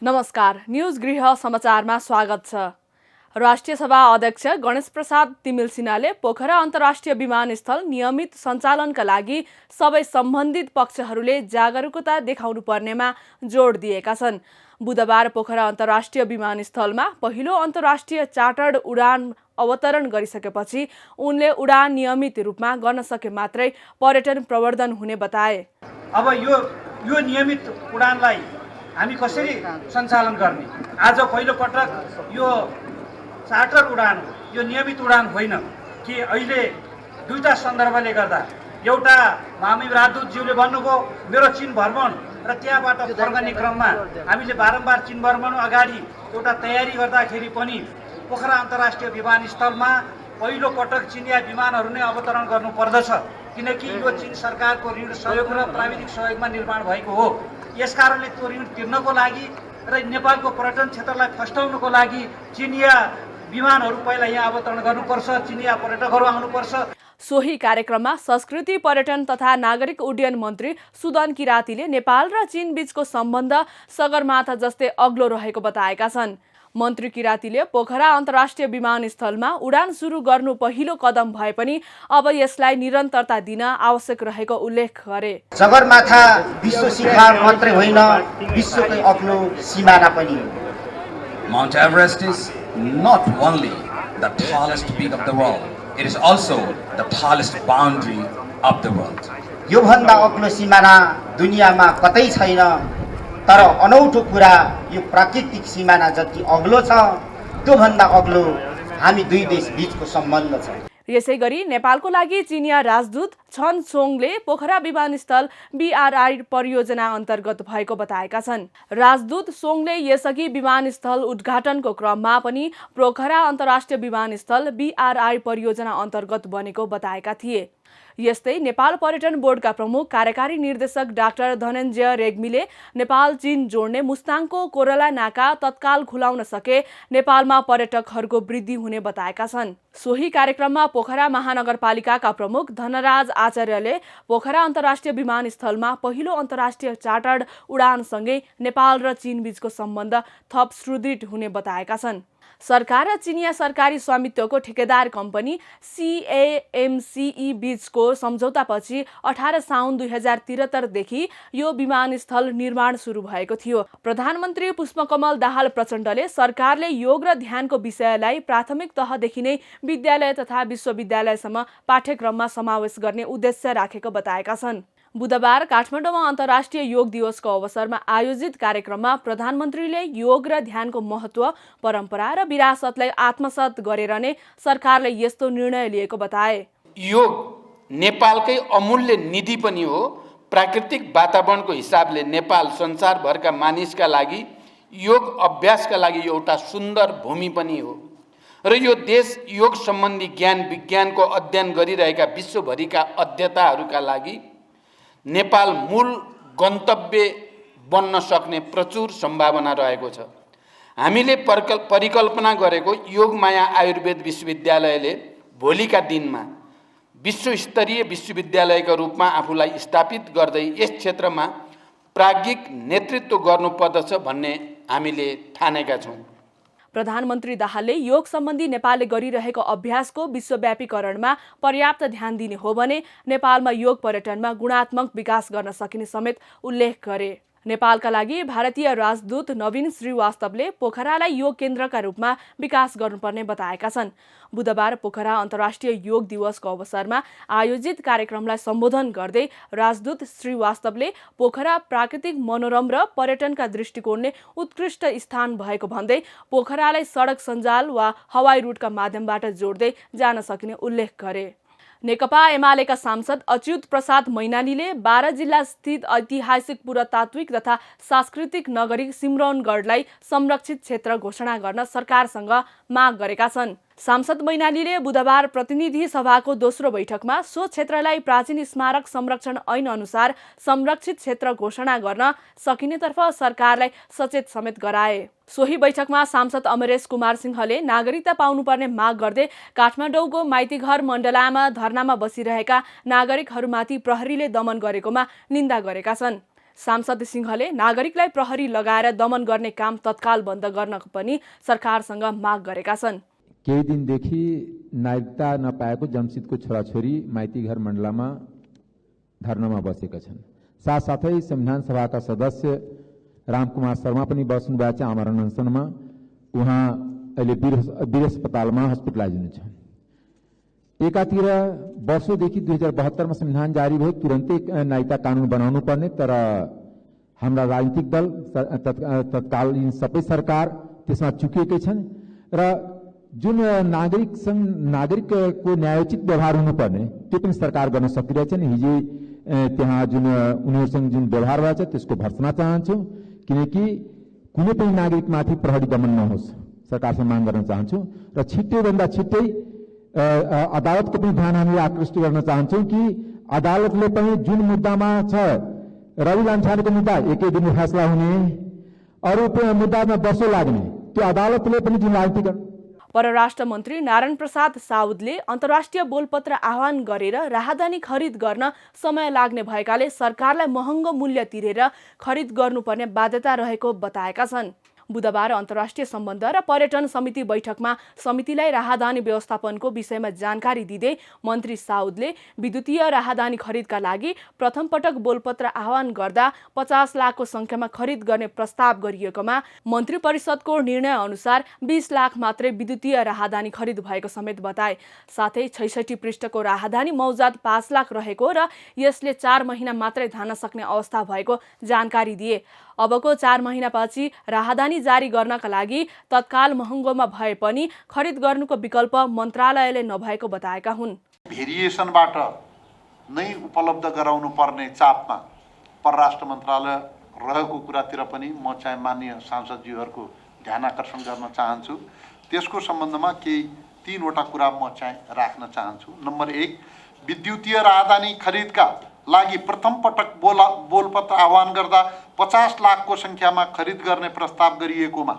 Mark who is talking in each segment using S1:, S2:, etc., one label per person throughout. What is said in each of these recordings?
S1: नमस्कार, न्यूज गृह समाचारमा स्वागत छ। राष्ट्रिय सभा अध्यक्ष गणेश प्रसाद तिमिल सिन्हाले पोखरा अन्तर्राष्ट्रिय विमानस्थल नियमित सञ्चालनका लागि सबै सम्बन्धित पक्षहरूले जागरुकता देखाउनु पर्नेमा जोड दिएका छन्। बुधबार पोखरा अन्तर्राष्ट्रिय विमानस्थलमा पहिलो अन्तर्राष्ट्रिय चार्टर्ड उडान अवतरण गरिसकेपछि उनले उडान नियमित रूपमा गर्न सके मात्रै पर्यटन प्रवर्धन हुने बताए।
S2: अब यो नियमित उडानलाई हामी कसरी सञ्चालन गर्ने? आज पहिलो पटक यो चार्टर उडान हो, यो नियमित उडान होइन कि अहिले दुईटा सन्दर्भले गर्दा एउटा मामी राजदूतज्यूले भन्नुभयो मेरो चीन भ्रमण र त्यहाँबाट फर्कने क्रममा हामीले बारम्बार चीन भ्रमण अगाडि एउटा तयारी गर्दाखेरि पनि पोखरा अन्तर्राष्ट्रिय विमानस्थलमा पहिलो पटक चिनिया विमानहरू नै अवतरण गर्नु पर्दछ, किनकि यो चीन सरकारको ऋण सहयोग र प्राविधिक सहयोगमा निर्माण भएको हो। यसकारणले त्यो ऋण तिर्नको लागि र नेपालको पर्यटन क्षेत्रलाई फस्टाउनको लागि चिनिया विमानहरू पहिला यहाँ अवतरण गर्नुपर्छ, चिनिया पर्यटकहरू आउनुपर्छ।
S1: सोही कार्यक्रममा संस्कृति पर्यटन तथा नागरिक उड्डयन मन्त्री सुदन किरातीले नेपाल र चीन बीचको सम्बन्ध सगरमाथा जस्तै अग्लो रहेको बताएका छन्। मन्त्री किरातीले पोखरा अन्तर्राष्ट्रिय विमानस्थलमा उडान सुरु गर्नु पहिलो कदम भए पनि अब यसलाई निरन्तरता दिन आवश्यक रहेको उल्लेख गरे।
S3: सगरमाथा विश्व शिखर मात्रै होइन, विश्वकै अग्लो सिमाना पनि हो।
S4: Mount Everest is not only the tallest peak of the world, it is also the tallest boundary of the world.
S3: यो भन्दा अग्लो सिमाना दुनियाँमा कतै छैन, तर अनौठो कुरा यो प्राकृतिक सिमाना जति अग्लो छ त्यो भन्दा अग्लो हामी दुई देश बीचको सम्बन्ध छ।
S1: यसैगरी नेपालको लागि चिनिया राजदूत छन सोङले पोखरा विमानस्थल BRI परियोजना अन्तर्गत भएको बताएका छन्। राजदूत सोङले यसअघि विमानस्थल उद्घाटनको क्रममा पनि पोखरा अन्तर्राष्ट्रिय विमानस्थल BRI परियोजना अन्तर्गत बनेको बताएका थिए। यस्तै नेपाल पर्यटन बोर्डका प्रमुख कार्यकारी निर्देशक डाक्टर धनञ्जय रेग्मीले नेपाल चीन जोड्ने मुस्ताङको कोरला नाका तत्काल खुलाउन सके नेपालमा पर्यटकहरूको वृद्धि हुने बताएका छन्। सोही कार्यक्रममा पोखरा महानगरपालिकाका प्रमुख धनराज आचार्यले पोखरा अन्तर्राष्ट्रिय विमानस्थलमा पहिलो अन्तर्राष्ट्रिय चार्टर्ड उडानसँगै नेपाल र चीन बीचको सम्बन्ध थप सुदृढ हुने बताएका छन्। सरकार र चिनिया सरकारी स्वामित्वको ठेकेदार कम्पनी CAMCE बीचको सम्झौतापछि 18 साउन 2073 देखि यो विमानस्थल निर्माण सुरु भएको थियो। प्रधानमन्त्री पुष्पकमल दाहाल प्रचण्डले सरकारले योग र ध्यानको विषयलाई प्राथमिक तहदेखि नै विद्यालय तथा विश्वविद्यालयसम्म पाठ्यक्रममा समावेश गर्ने उद्देश्य राखेको बताएका छन्। बुधबार काठमाडौँमा अन्तर्राष्ट्रिय योग दिवसको अवसरमा आयोजित कार्यक्रममा प्रधानमन्त्रीले योग र ध्यानको महत्त्व, परम्परा र विरासतलाई आत्मसात गरेर नै सरकारले यस्तो निर्णय लिएको बताए।
S5: योग नेपालकै अमूल्य निधि पनि हो। प्राकृतिक वातावरणको हिसाबले नेपाल संसारभरका मानिसका लागि योग अभ्यासका लागि एउटा सुन्दर भूमि पनि हो र यो देश योग सम्बन्धी ज्ञान विज्ञानको अध्ययन गरिरहेका विश्वभरिका अध्येताहरूका लागि नेपाल मूल गन्तव्य बन्न सक्ने प्रचुर सम्भावना रहेको छ। हामीले परिकल्पना गरेको योगमाया आयुर्वेद विश्वविद्यालयले भोलिका दिनमा विश्वस्तरीय विश्वविद्यालयका रूपमा आफूलाई स्थापित गर्दै यस क्षेत्रमा प्राज्ञिक नेतृत्व गर्नुपर्दछ भन्ने हामीले ठानेका छौँ।
S1: प्रधानमन्त्री दाहालले योग सम्बन्धी नेपालले गरिरहेको अभ्यासको विश्वव्यापीकरणमा पर्याप्त ध्यान दिने हो भने नेपालमा योग पर्यटनमा गुणात्मक विकास गर्न सकिने समेत उल्लेख गरे। नेपालका लागि भारतीय राजदूत नवीन श्रीवास्तवले पोखरालाई योग केन्द्रका रूपमा विकास गर्नुपर्ने बताएका छन्। बुधबार पोखरा अन्तर्राष्ट्रिय योग दिवसको अवसरमा आयोजित कार्यक्रमलाई सम्बोधन गर्दै राजदूत श्रीवास्तवले पोखरा प्राकृतिक मनोरम र पर्यटनका दृष्टिकोणले उत्कृष्ट स्थान भएको भन्दै पोखरालाई सडक सञ्जाल वा हवाई रुटका माध्यमबाट जोड्दै जान सकिने उल्लेख गरे। नेकपा एमालेका सांसद अच्युत प्रसाद मैनालीले 12 जिल्ला स्थित ऐतिहासिक पुरातात्विक तथा सांस्कृतिक नगरी सिम्रौनगढलाई संरक्षित क्षेत्र घोषणा गर्न सरकारसँग माग गरेका छन्। सांसद मैनालीले बुधबार प्रतिनिधि सभाको दोस्रो बैठकमा सो क्षेत्रलाई प्राचीन स्मारक संरक्षण ऐन अनुसार संरक्षित क्षेत्र घोषणा गर्न सकिनेतर्फ सरकारलाई सचेत समेत गराए। सोही बैठकमा सांसद अमरेश कुमार सिंहले नागरिकता पाउनुपर्ने माग गर्दै काठमाडौँको माइतीघर मण्डलामा धरनामा बसिरहेका नागरिकहरूमाथि प्रहरीले दमन गरेकोमा निन्दा गरेका छन्। सांसद सिंहले नागरिकलाई प्रहरी लगाएर दमन गर्ने काम तत्काल बन्द गर्न पनि सरकारसँग माग गरेका छन्।
S6: केही दिनदेखि नागरिकता नपाएको जमशेदको छोराछोरी माइतीघर मण्डलामा धरनामा बसेका छन्। साथसाथै संविधान सभाका सदस्य रामकुमार शर्मा पनि बस्नु भएको छ आमरण अनसनमा। उहाँ अहिले वीर अस्पतालमा हस्पिटलाइज हुनुहुन्छ। एकातिर वर्षौंदेखि 2072 मा संविधान जारी भयो, तुरन्तै नागरिकता कानून बनाउनु पर्ने, तर हाम्रा राजनीतिक दल तत्कालीन सबै सरकार त्यसमा चुकेकै छन् र जुन नागरिकको न्यायोचित व्यवहार हुनुपर्ने त्यो पनि सरकार गर्न सकिरहेछन्। हिजो त्यहाँ जुन उनीहरूसँग जुन व्यवहार भएको छ त्यसको भर्सना चाहन्छु, किनकि कुनै पनि नागरिकमाथि प्रहरी दमन नहोस् सरकारसँग माग गर्न चाहन्छु। र छिट्टैभन्दा छिट्टै अदालतको पनि ध्यान हामीले आकृष्ट गर्न चाहन्छौँ कि अदालतले पनि जुन मुद्दामा छ रवि लामिछानेको मुद्दा एकै दिन फैसला हुने, अरू मुद्दामा वर्षौं लाग्ने, त्यो अदालतले पनि जुन राजनीतिक।
S1: परराष्ट्र मन्त्री नारायण प्रसाद साउदले अन्तर्राष्ट्रिय बोलपत्र आह्वान गरेर राहदानी खरिद गर्न समय लाग्ने भएकाले सरकारलाई महँगो मूल्य तिरेर खरिद गर्नुपर्ने बाध्यता रहेको बताएका छन्। बुधबार अन्तर्राष्ट्रिय सम्बन्ध र पर्यटन समिति बैठकमा समितिलाई राहदानी व्यवस्थापनको विषयमा जानकारी दिँदै मन्त्री साउदले विद्युतीय राहदानी खरिदका लागि प्रथम पटक बोलपत्र आह्वान गर्दा 50 लाखको संख्यामा खरिद गर्ने प्रस्ताव गरिएकोमा मन्त्री परिषदको निर्णय अनुसार 20 लाख मात्रै विद्युतीय राहदानी खरिद भएको समेत बताए। साथै 66 पृष्ठको राहदानी मौजात 5 लाख रहेको र यसले 4 महिना मात्रै धान्न सक्ने अवस्था भएको जानकारी दिए। अबको 4 महिनापछि राहदानी जारी गर्नका लागि तत्काल महँगोमा भए पनि खरिद गर्नुको विकल्प मन्त्रालयले नभएको बताएका हुन्।
S7: भेरिएसनबाट नै उपलब्ध गराउनु पर्ने चापमा परराष्ट्र मन्त्रालय रहेको कुरातिर पनि म चाहिँ माननीय सांसदज्यूहरूको ध्यान आकर्षण गर्न चाहन्छु। त्यसको सम्बन्धमा केही 3 वटा कुरा म चाहिँ राख्न चाहन्छु। नम्बर 1, विद्युतीय राहदानी खरिदका लागि प्रथम पटक बोलपत्र आह्वान गर्दा 50 लाखको संख्यामा खरिद गर्ने प्रस्ताव गरिएकोमा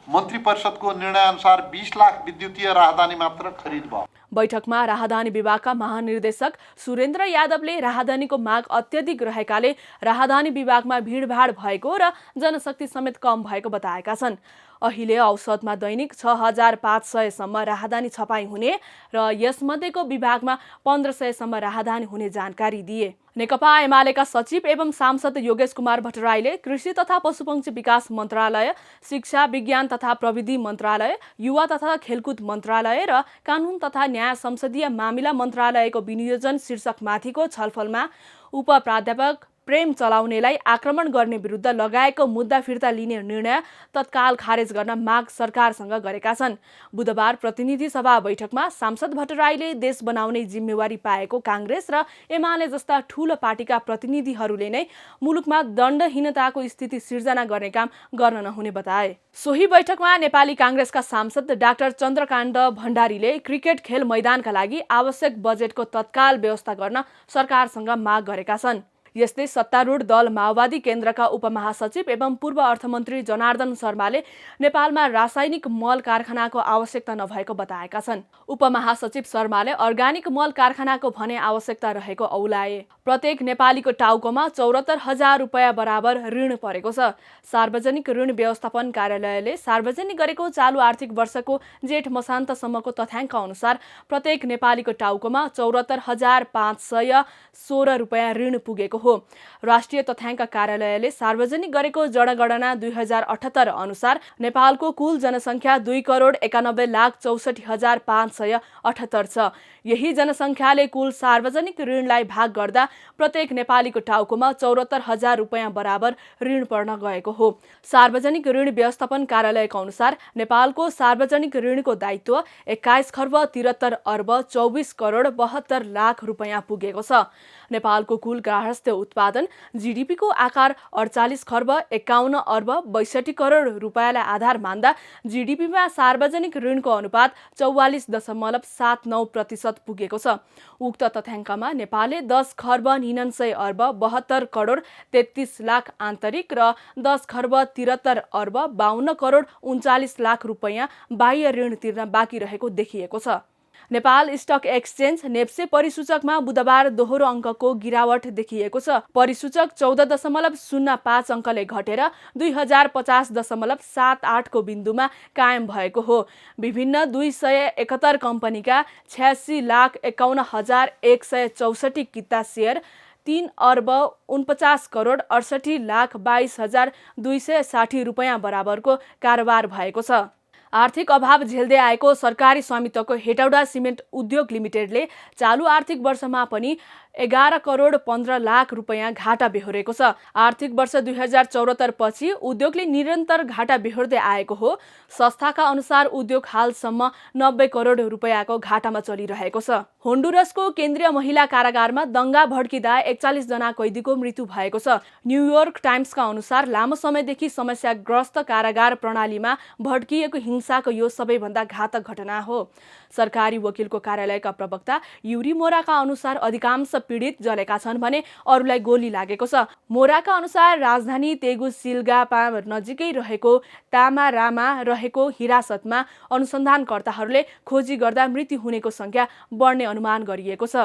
S7: मन्त्री परिषदको निर्णय अनुसार 20 लाख विद्युतीय राहदानी मात्र खरिद भयो।
S1: बैठकमा राहदानी विभागका महानिर्देशक सुरेन्द्र यादवले राहदानीको माग अत्यधिक रहेकाले राहदानी विभागमा भिडभाड भएको र जनशक्ति समेत कम भएको बताएका छन्। अहिले औसतमा दैनिक 6500 सम्म राहदानी छपाई हुने र यसमध्येको विभागमा 1500 सम्म राहदानी हुने जानकारी दिए। नेकपा एमालेका सचिव एवं सांसद योगेश कुमार भट्टराईले कृषि तथा पशुपक्षी विकास मन्त्रालय, शिक्षा विज्ञान तथा प्रविधि मन्त्रालय, युवा तथा खेलकुद मन्त्रालय र कानून तथा न्याय संसदीय मामिला मन्त्रालयको विनियोजन शीर्षकमाथिको छलफलमा उप प्राध्यापक प्रेम चलाउनेलाई आक्रमण गर्ने विरुद्ध लगाएको मुद्दा फिर्ता लिने निर्णय तत्काल खारेज गर्न माग सरकारसँग गरेका छन्। बुधबार प्रतिनिधि सभा बैठकमा सांसद भट्टराईले देश बनाउने जिम्मेवारी पाएको कांग्रेस र एमाले जस्ता ठूलो पार्टीका प्रतिनिधिहरूले नै मुलुकमा दण्डहीनताको स्थिति सिर्जना गर्ने काम गर्न नहुने बताए। सोही बैठकमा नेपाली कांग्रेसका सांसद डाक्टर चन्द्रकान्त भण्डारीले क्रिकेट खेल मैदानका लागि आवश्यक बजेटको तत्काल व्यवस्था गर्न सरकारसँग माग गरेका छन्। यस्तै सत्तारूढ दल माओवादी केन्द्रका उपमहासचिव एवं पूर्व अर्थमन्त्री जनार्दन शर्माले नेपालमा रासायनिक मल कारखानाको आवश्यकता नभएको बताएका छन्। उपमहासचिव शर्माले अर्गानिक मल कारखानाको भने आवश्यकता रहेको औलाए। प्रत्येक नेपालीको टाउकोमा 74,000 रुपैयाँ बराबर ऋण परेको छ। सार्वजनिक ऋण व्यवस्थापन कार्यालयले सार्वजनिक गरेको चालु आर्थिक वर्षको जेठ मसान्तसम्मको तथ्याङ्क अनुसार प्रत्येक नेपालीको टाउकोमा 74,516 रुपैयाँ ऋण पुगेको हो। राष्ट्रिय तथ्याङ्क कार्यालयले सार्वजनिक गरेको जनगणना 2078 अनुसार नेपालको कुल जनसङ्ख्या 2,91,64,578 छ। यही जनसङ्ख्याले कुल सार्वजनिक ऋणलाई भाग गर्दा प्रत्येक नेपालीको टाउकोमा 74,000 रुपैयाँ बराबर ऋण पर्न गएको हो। सार्वजनिक ऋण व्यवस्थापन कार्यालयको अनुसार नेपालको सार्वजनिक ऋणको दायित्व 21 खर्ब 73 अर्ब 24 करोड 72 लाख रुपैयाँ पुगेको छ। नेपालको कुल गार्हस्थ्य उत्पादन जीडीपीको आकार 48 खर्ब 51 अर्ब 62 करोड रुपैयाँलाई आधार मान्दा जीडीपीमा सार्वजनिक ऋणको अनुपात 44.79% पुगेको छ। उक्त तथ्याङ्कमा नेपालले 10 खर्ब 99 अर्ब 72 करोड 33 लाख आन्तरिक र 10 खर्ब 73 अर्ब 52 करोड 39 लाख रुपैयाँ बाह्य ऋण तिर्न बाँकी रहेको देखिएको छ। नेपाल स्टक एक्सचेन्ज नेप्से परिसूचकमा बुधबार दोहोरो अङ्कको गिरावट देखिएको छ। परिसूचक 14.05 अङ्कले घटेर 2050.78 को बिन्दुमा कायम भएको हो। विभिन्न 271 कम्पनीका 86,51,164 किता सेयर 3,49,68,22,260 रुपैयाँ बराबरको कारोबार भएको छ। आर्थिक अभाव झेल्दै आएको सरकारी स्वामित्वको हेटौडा सिमेन्ट उद्योग लिमिटेडले चालु आर्थिक वर्षमा पनि 11,15,00,000 रुपैयाँ घाटा बेहोरेको छ। आर्थिक वर्ष 2074 पछि उद्योगले निरन्तर घाटा बेहोर्दै आएको हो। संस्थाका अनुसार उद्योग हालसम्म 90 करोड रुपैयाँको घाटामा चलिरहेको छ। होन्डुरसको केन्द्रीय महिला कारागारमा दङ्गा भड्किँदा 41 जना कैदीको मृत्यु भएको छ। न्युयोर्क टाइम्सका अनुसार लामो समयदेखि समस्याग्रस्त कारागार प्रणालीमा भड्किएको हिंसाको यो सबैभन्दा घातक घटना हो। सरकारी वकिलको कार्यालयका प्रवक्ता युरी मोराका अनुसार अधिकांश पीडित जलेका छन् भने अरूलाई गोली लागेको छ। मोराका अनुसार राजधानी तेगुसिल्गापा नजिकै रहेको तामारामा रहेको हिरासतमा अनुसन्धानकर्ताहरूले खोजी गर्दा मृत्यु हुनेको संख्या बढ्ने अनुमान गरिएको छ।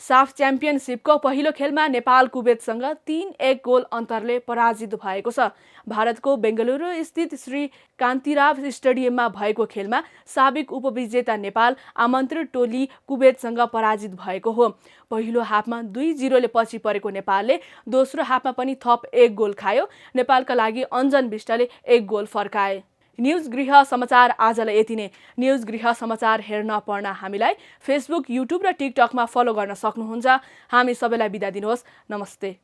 S1: साफ च्याम्पियनसिपको पहिलो खेलमा नेपाल कुवेतसँग 3-1 गोल अन्तरले पराजित भएको छ। भारतको बेङ्गलुरू स्थित श्री कान्तिराव स्टेडियममा भएको खेलमा साबिक उपविजेता नेपाल आमन्त्रित टोली कुवेतसँग पराजित भएको हो। पहिलो हाफमा 2-0 ले पछि परेको नेपालले दोस्रो हाफमा पनि थप 1 गोल खायो। नेपालका लागि अञ्जन बिष्टले 1 गोल फर्काए। न्युज गृह समाचार आजलाई यति नै। न्युज गृह समाचार हेर्न पढ्न हामीलाई फेसबुक, युट्युब र टिकटकमा फलो गर्न सक्नुहुन्छ। हामी सबैलाई बिदा दिनुहोस्। नमस्ते।